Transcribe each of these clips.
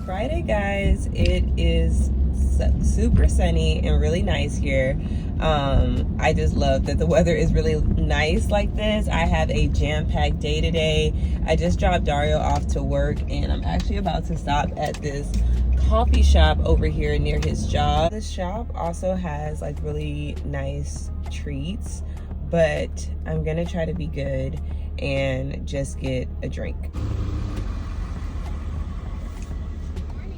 Friday, guys. It is super sunny and really nice here. I just love that the weather is really nice like this. I have a jam-packed day today. I just dropped Dario off to work and I'm actually about to stop at this coffee shop over here near his job. This shop also has like really nice treats, but I'm gonna try to be good and just get a drink.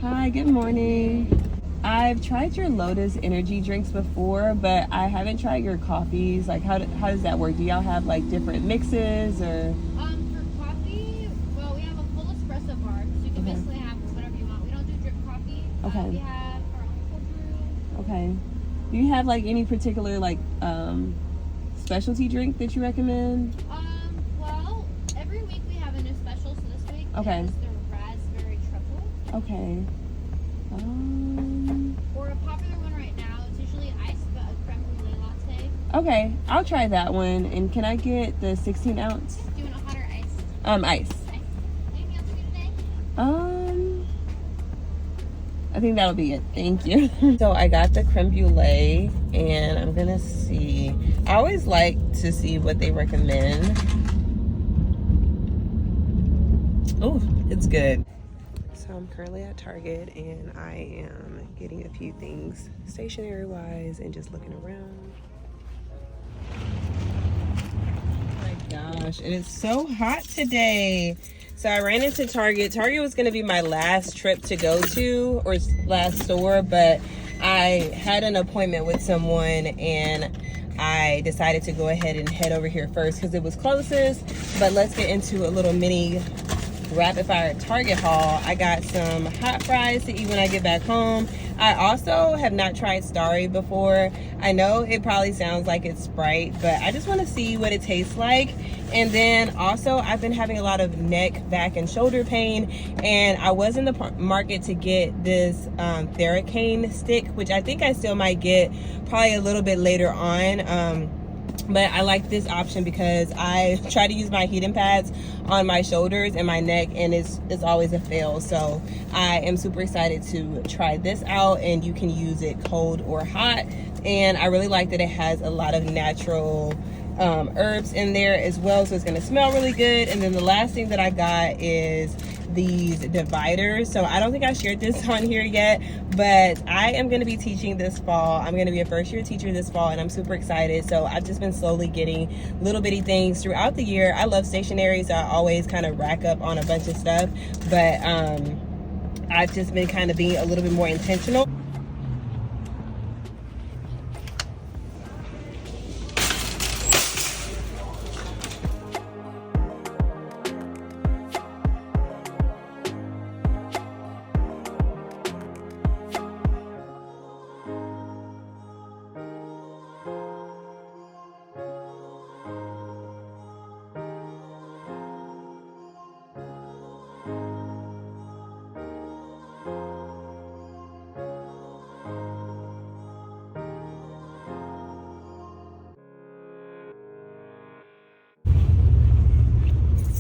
Hi, good morning. I've tried your Lotus energy drinks before, but I haven't tried your coffees. Like, how does that work? Do y'all have like different mixes or? For coffee, well, we have a full espresso bar, so you can basically have whatever you want. We don't do drip coffee. Okay. We have our own cold brew. Okay. Do you have like any particular like specialty drink that you recommend? Well, every week we have a new special. So this week is the raspberry truffle. Okay. Or a popular one right now, it's usually iced, but a creme brulee latte. Okay, I'll try that one. And can I get the 16 ounce? Do you want a hot or iced? Ice. Anything else for you today? I think that'll be it. Thank you. So I got the creme brulee and I'm gonna see. I always like to see what they recommend. Oh, it's good. So I'm currently at Target and I am getting a few things stationery wise and just looking around. Oh my gosh, it is so hot today. So I ran into Target. Target was gonna be my last trip to go to, or last store, but I had an appointment with someone and I decided to go ahead and head over here first because it was closest. But let's get into a little mini rapid fire Target haul. I got some hot fries to eat when I get back home. I also have not tried Starry before. I know it probably sounds like it's Sprite, but I just want to see what it tastes like. And then also I've been having a lot of neck, back, and shoulder pain, and I was in the market to get this Theracane stick, which I think I still might get probably a little bit later on. But I like this option because I try to use my heating pads on my shoulders and my neck, and it's always a fail. So I am super excited to try this out, and you can use it cold or hot. And I really like that it has a lot of natural herbs in there as well, so it's going to smell really good. And then the last thing that I got is these dividers. So I don't think I shared this on here yet, but I am going to be teaching this fall. I'm going to be a first year teacher this fall, and I'm super excited. So I've just been slowly getting little bitty things throughout the year. I love stationery, so I always kind of rack up on a bunch of stuff, but I've just been kind of being a little bit more intentional.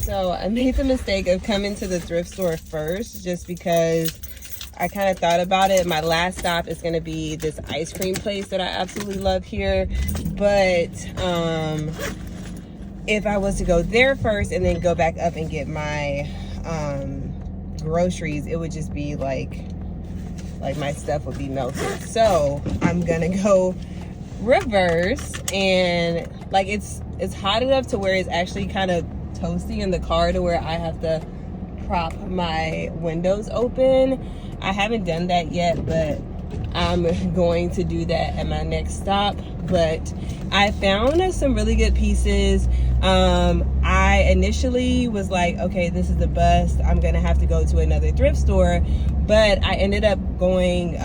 So I made the mistake of coming to the thrift store first just because I kind of thought about it. My last stop is going to be this ice cream place that I absolutely love here. But if I was to go there first and then go back up and get my groceries, it would just be like my stuff would be melted. So I'm going to go reverse, and like it's hot enough to where it's actually kind of toasty in the car to where I have to prop my windows open. I haven't done that yet, but I'm going to do that at my next stop. But I found some really good pieces. I initially was like, okay, this is the bust. I'm gonna have to go to another thrift store, but I ended up going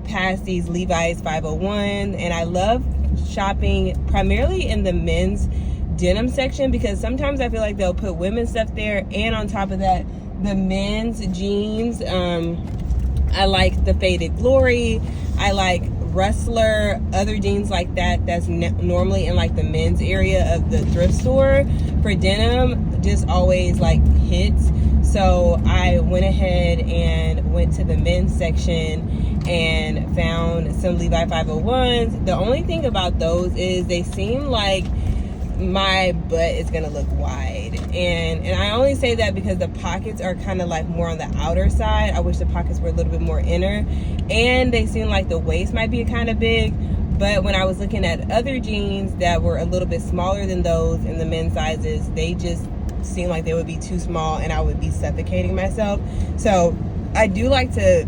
past these Levi's 501, and I love shopping primarily in the men's denim section because sometimes I feel like they'll put women's stuff there, and on top of that, the men's jeans. I like the Faded Glory. I like Rustler, other jeans like that that's normally in like the men's area of the thrift store. For denim, just always like hits. So I went ahead and went to the men's section and found some Levi 501s. The only thing about those is they seem like my butt is gonna look wide, and I only say that because the pockets are kind of like more on the outer side. I wish the pockets were a little bit more inner, and they seem like the waist might be kind of big. But when I was looking at other jeans that were a little bit smaller than those in the men's sizes, they just seemed like they would be too small and I would be suffocating myself. So I do like to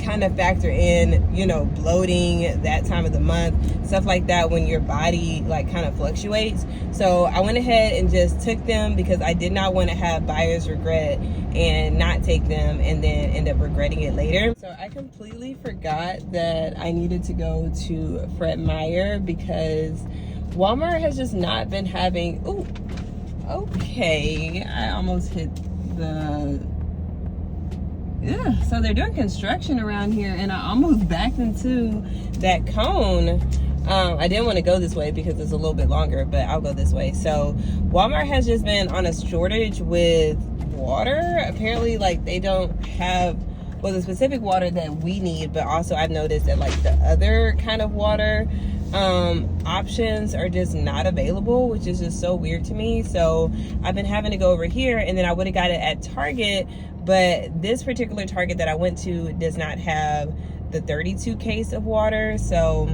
kind of factor in, you know, bloating, that time of the month, stuff like that, when your body like kind of fluctuates. So I went ahead and just took them because I did not want to have buyer's regret and not take them and then end up regretting it later. So I completely forgot that I needed to go to Fred Meyer because Walmart has just not been having, ooh, okay, I almost hit the, yeah, so they're doing construction around here and I almost backed into that cone. I didn't want to go this way because it's a little bit longer, but I'll go this way. So Walmart has just been on a shortage with water. Apparently, like, they don't have, well, the specific water that we need, but also I've noticed that like the other kind of water options are just not available, which is just so weird to me. So I've been having to go over here, and then I would have got it at Target, but this particular Target that I went to does not have the 32 case of water. So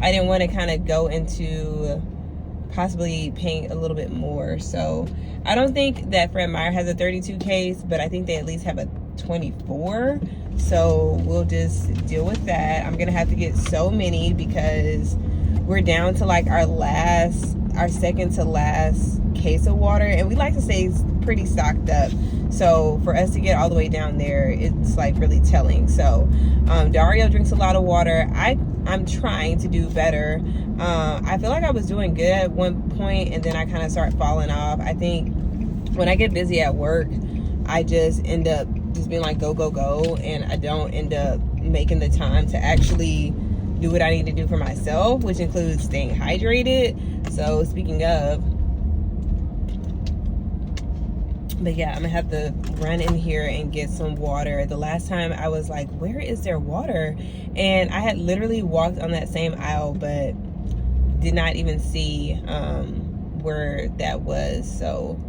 I didn't want to kind of go into possibly paying a little bit more. So I don't think that Fred Meyer has a 32 case, but I think they at least have a 24. So we'll just deal with that. I'm gonna have to get so many because we're down to like our second to last case of water, and we like to stay pretty stocked up. So for us to get all the way down there, it's like really telling. So Dario drinks a lot of water. I'm trying to do better. I feel like I was doing good at one point, and then I kind of start falling off. I think when I get busy at work, I just end up just being like go go go, and I don't end up making the time to actually do what I need to do for myself, which includes staying hydrated. So speaking of, but yeah, I'm gonna have to run in here and get some water. The last time I was like, where is there water? And I had literally walked on that same aisle, but did not even see where that was. So,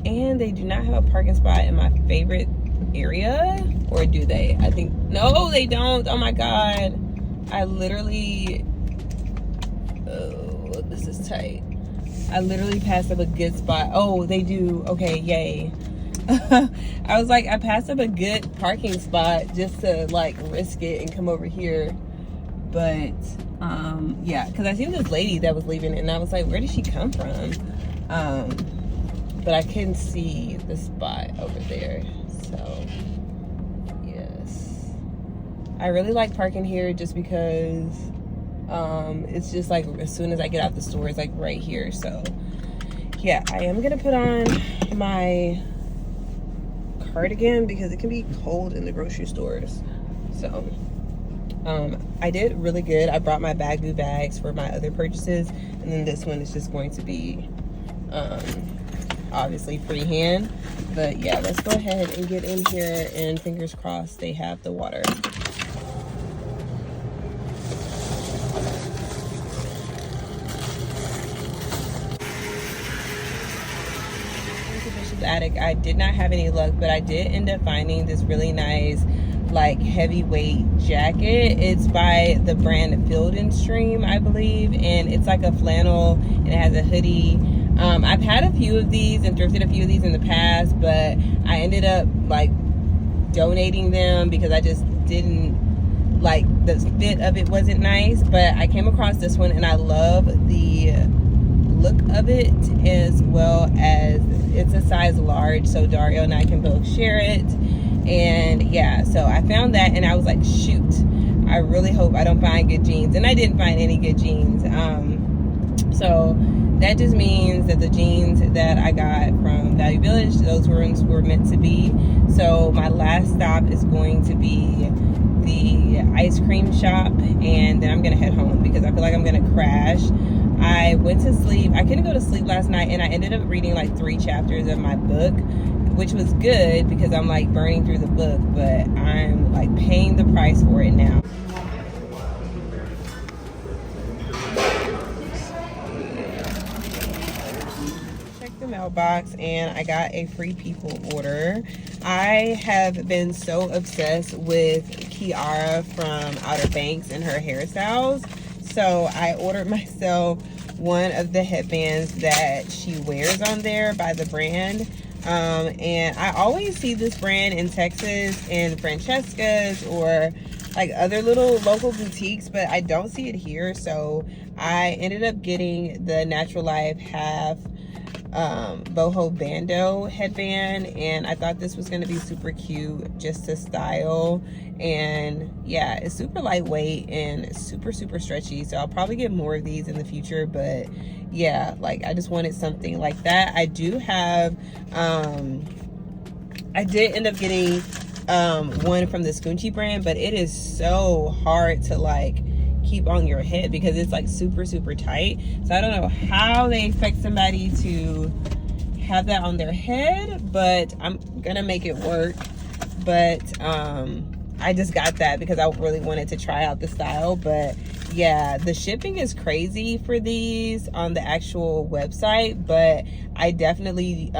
and they do not have a parking spot in my favorite area, or do they? I think, no, they don't. Oh my God. I literally, oh, this is tight. I literally passed up a good spot. Oh, they do. Okay, yay. I was like, I passed up a good parking spot just to like risk it and come over here. But yeah, because I seen this lady that was leaving and I was like, where did she come from? But I couldn't see the spot over there. So yes, I really like parking here just because it's just like as soon as I get out the store, it's like right here. So yeah, I am gonna put on my cardigan because it can be cold in the grocery stores. So I did really good. I brought my Baggu bags for my other purchases, and then this one is just going to be obviously freehand. But yeah, let's go ahead and get in here, and fingers crossed they have the water. Attic, I did not have any luck, but I did end up finding this really nice like heavyweight jacket. It's by the brand Field and Stream, I believe, and it's like a flannel and it has a hoodie. I've had a few of these and thrifted a few of these in the past, but I ended up like donating them because I just didn't like, the fit of it wasn't nice. But I came across this one and I love the look of it, as well as it's a size large, so Dario and I can both share it. And yeah, so I found that and I was like, shoot, I really hope I don't find good jeans. And I didn't find any good jeans. So that just means that the jeans that I got from Value Village, those ones were meant to be. So my last stop is going to be the ice cream shop, and then I'm gonna head home because I feel like I'm gonna crash. I went to sleep. I couldn't go to sleep last night, and I ended up reading like 3 chapters of my book which was good because I'm like burning through the book, but I'm like paying the price for it now. Check the mailbox and I got a Free People order. I have been so obsessed with Kiara from Outer Banks and her hairstyles, so I ordered myself one of the headbands that she wears on there by the brand. And I always see this brand in Texas in Francesca's or like other little local boutiques, but I don't see it here. So I ended up getting the Natural Life half boho bando headband, and I thought this was going to be super cute just to style. And yeah, it's super lightweight and super stretchy, so I'll probably get more of these in the future. But yeah, like I just wanted something like that. I do have I did end up getting one from the Scoonchy brand, but it is so hard to like keep on your head because it's like super tight. So I don't know how they expect somebody to have that on their head, but I'm gonna make it work. But I just got that because I really wanted to try out the style. But yeah, the shipping is crazy for these on the actual website, but I definitely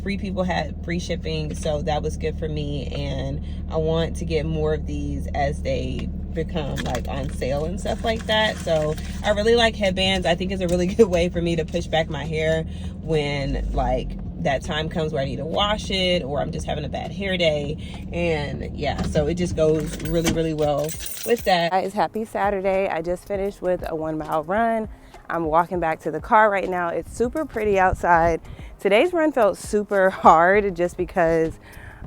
Free People had free shipping, so that was good for me. And I want to get more of these as they become like on sale and stuff like that. So I really like headbands. I think it's a really good way for me to push back my hair when like that time comes where I need to wash it or I'm just having a bad hair day. And yeah, so it just goes really well with that. Guys, happy Saturday. I just finished with a 1 mile run. I'm walking back to the car right now. It's super pretty outside. Today's run felt super hard just because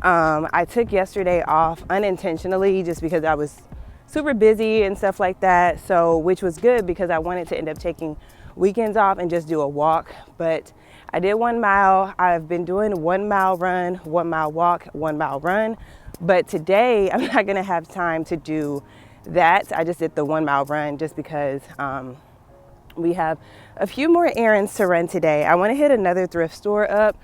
I took yesterday off unintentionally just because I was super busy and stuff like that. So, which was good because I wanted to end up taking weekends off and just do a walk. But I did 1 mile. I've been doing 1 mile run, 1 mile walk, 1 mile run. But today I'm not gonna have time to do that. I just did the 1 mile run just because we have a few more errands to run today. I wanna hit another thrift store up.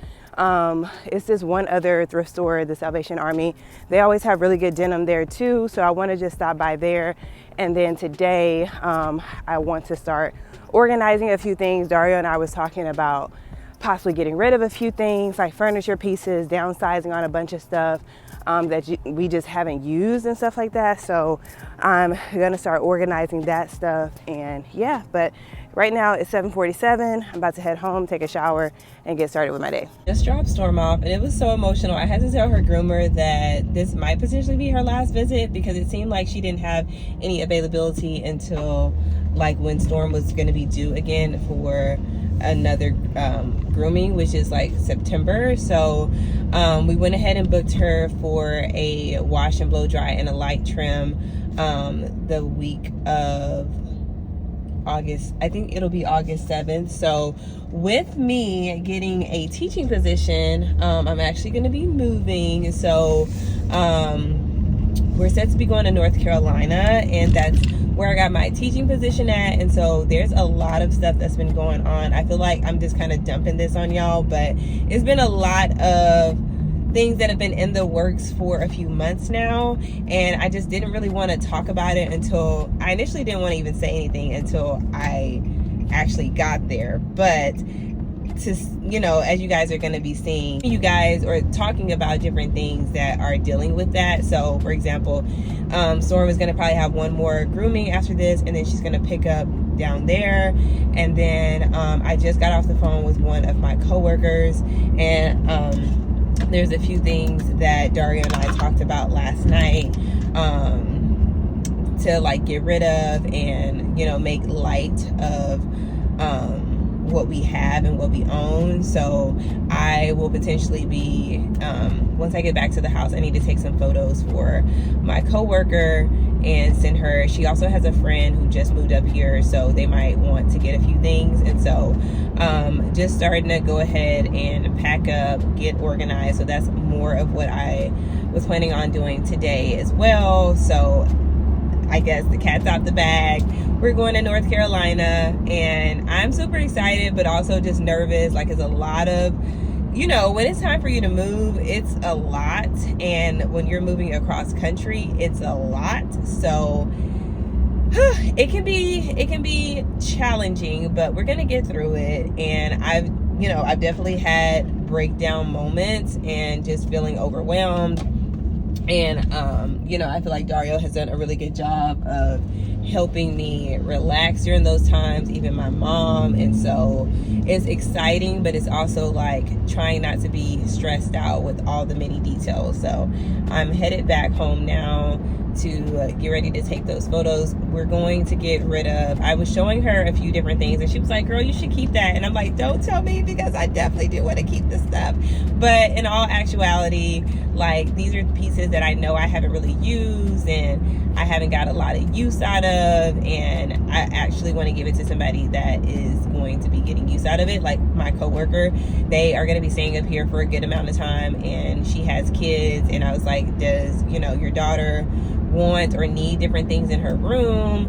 It's this one other thrift store, the Salvation Army. They always have really good denim there too, so I want to just stop by there. And then today I want to start organizing a few things. Dario and I was talking about possibly getting rid of a few things like furniture pieces, downsizing on a bunch of stuff that we just haven't used and stuff like that. So I'm gonna start organizing that stuff. And yeah, but right now it's 7:47. I'm about to head home, take a shower, and get started with my day. Just dropped Storm off, and it was so emotional. I had to tell her groomer that this might potentially be her last visit because it seemed like she didn't have any availability until like when Storm was going to be due again for another grooming, which is like September. So we went ahead and booked her for a wash and blow dry and a light trim the week of August. I think it'll be August 7th. So with me getting a teaching position, I'm actually going to be moving. So we're set to be going to North Carolina, and that's where I got my teaching position at. And so there's a lot of stuff that's been going on. I feel like I'm just kind of dumping this on y'all, but it's been a lot of things that have been in the works for a few months now, and I just didn't really want to talk about it until I initially didn't want to even say anything until I actually got there. But to, you know, as you guys are going to be seeing, you guys are talking about different things that are dealing with that. So for example, Storm is going to probably have one more grooming after this, and then she's going to pick up down there. And then I just got off the phone with one of my coworkers, and there's a few things that Dario and I talked about last night to like get rid of and, you know, make light of what we have and what we own. So I will potentially be, once I get back to the house, I need to take some photos for my coworker and send her. She also has a friend who just moved up here, so they might want to get a few things. And so just starting to go ahead and pack up, get organized. So that's more of what I was planning on doing today as well. So I guess the cat's out the bag. We're going to North Carolina, and I'm super excited, but also just nervous. Like, it's a lot of you know, when it's time for you to move, it's a lot. And when you're moving across country, it's a lot. So it can be challenging, but we're gonna get through it. And I've definitely had breakdown moments and just feeling overwhelmed. And I feel like Dario has done a really good job of helping me relax during those times, even my mom. And so it's exciting, but it's also like trying not to be stressed out with all the many details. So I'm headed back home now to get ready to take those photos. We're going to get rid of, I was showing her a few different things and she was like, girl, you should keep that. And I'm like, don't tell me, because I definitely do want to keep this stuff. But in all actuality, like, these are pieces that I know I haven't really used and I haven't got a lot of use out of, and I actually want to give it to somebody that is going to be getting use out of it, like my coworker. They are going to be staying up here for a good amount of time, and she has kids, and I was like, does your daughter want or need different things in her room,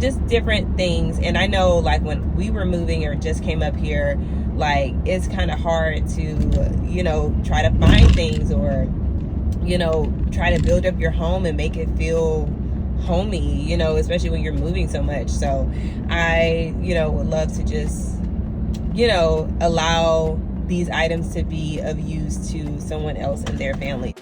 just different things. And I know, like, when we were moving or just came up here, like, it's kind of hard to try to find things or try to build up your home and make it feel homey, especially when you're moving so much. So I would love to just allow these items to be of use to someone else in their family.